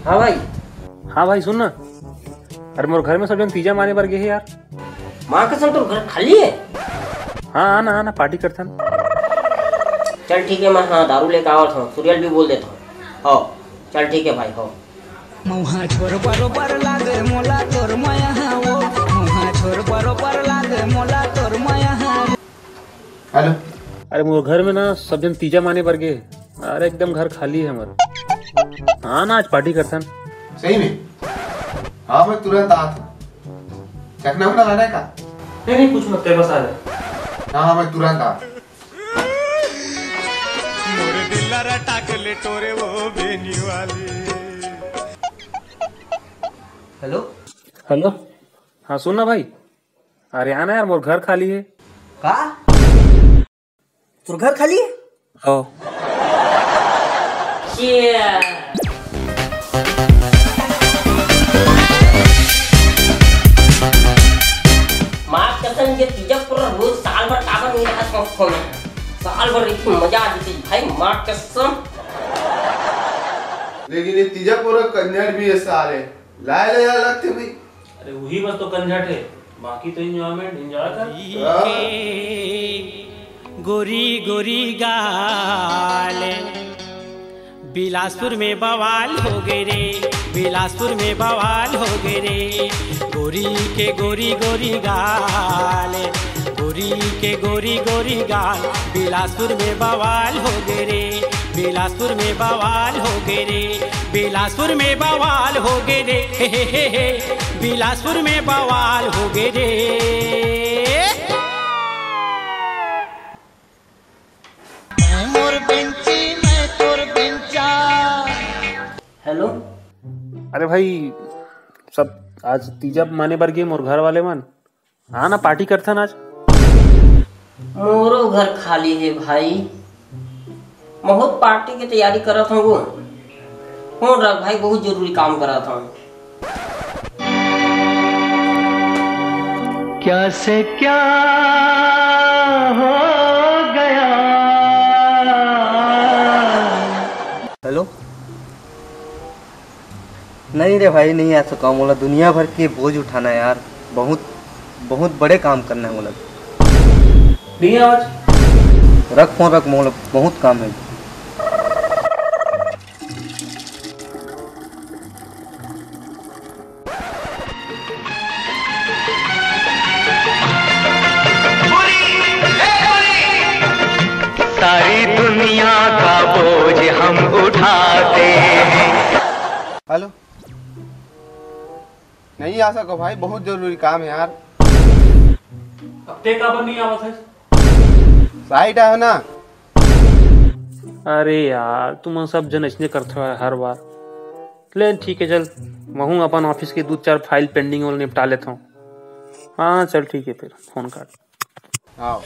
हाँ भाई। हाँ भाई सुन ना, अरे मोर घर में सब जन पिज्जा माने पर गए है यार। माँ कसम तो घर खाली है। हाँ आना आना पार्टी करता ना। चल ठीक है, मैं हाँ दारू लेकर आवत हूँ, सूर्यल भी बोल देता हूँ। हो चल ठीक है भाई, हो। मुहा छोर बरोबर लागे मोला तोर माया वो, मुहा छोर बरोबर लागे मोला तोर माया। हेलो। अरे मोर घर में ना सब जन पिज्जा माने पर गए। अरे एकदम घर खाली है हमारा। हाँ ना आज पार्टी करता ना। सही में? हाँ मैं तुरंत आता। चखना उखना लाना है का? नहीं कुछ मत कर, बस आ जाए। हाँ मैं तुरंत आता। मोरे दिलरा टाकले टोरे वो बेनी वाली। Hello hello. हाँ सुन ना भाई, अरे आना यार मोर घर खाली है। का तोर घर खाली है? हो माँ कसम ये पिज्जा पूरा रोज साल भर टावर नहीं रहा था, साल भर इतनी मजा आ जाती भाई, माँ कसम। लेकिन ये तीजा पूरा कन्नड़ भी है साले, लाए ले यार लगते भाई। अरे वही बस तो कंजट है, बाकी तो एंजॉयमेंट एंजॉय कर। गोरी गोरी गाले बिलासपुर में बवाल हो गए रे, बिलासपुर में बवाल हो गए रे। गोरी के गोरी गोरी गाले, गोरी के गोरी गोरी गाल बिलासपुर में बवाल हो गए रे, बिलासपुर में बवाल हो गए रे, बिलासपुर में बवाल हो गए रे, हे बिलासपुर में बवाल हो गए रे। हेलो। अरे भाई सब आज तीजा माने बर गए मोर घर वाले मन। हाँ ना पार्टी करता ना आज। मोरो घर खाली है भाई, बहुत पार्टी की तैयारी कर रहा था वो। कौन रहा भाई, बहुत जरूरी काम कर रहा था। क्या से क्या हो गया। हेलो। नहीं रे भाई नहीं आ सका, बोला दुनिया भर के बोझ उठाना है यार, बहुत बहुत बड़े काम करना है बोला। नहीं आज रख फोन रख, मोला बहुत काम है। सारी दुनिया का बोझ हम उठाते हैं। हेलो। नहीं आ सको भाई, बहुत जरूरी काम है यार। अब ते का नहीं आवत है। साइट है ना। अरे यार तुम सब जन ऐसे करते हो हर बार। ले ठीक है चल, मैं अपन ऑफिस के 2-4 फाइल पेंडिंग वाले निपटा लेता हूँ। हाँ चल ठीक है फिर फोन काट। हाँ।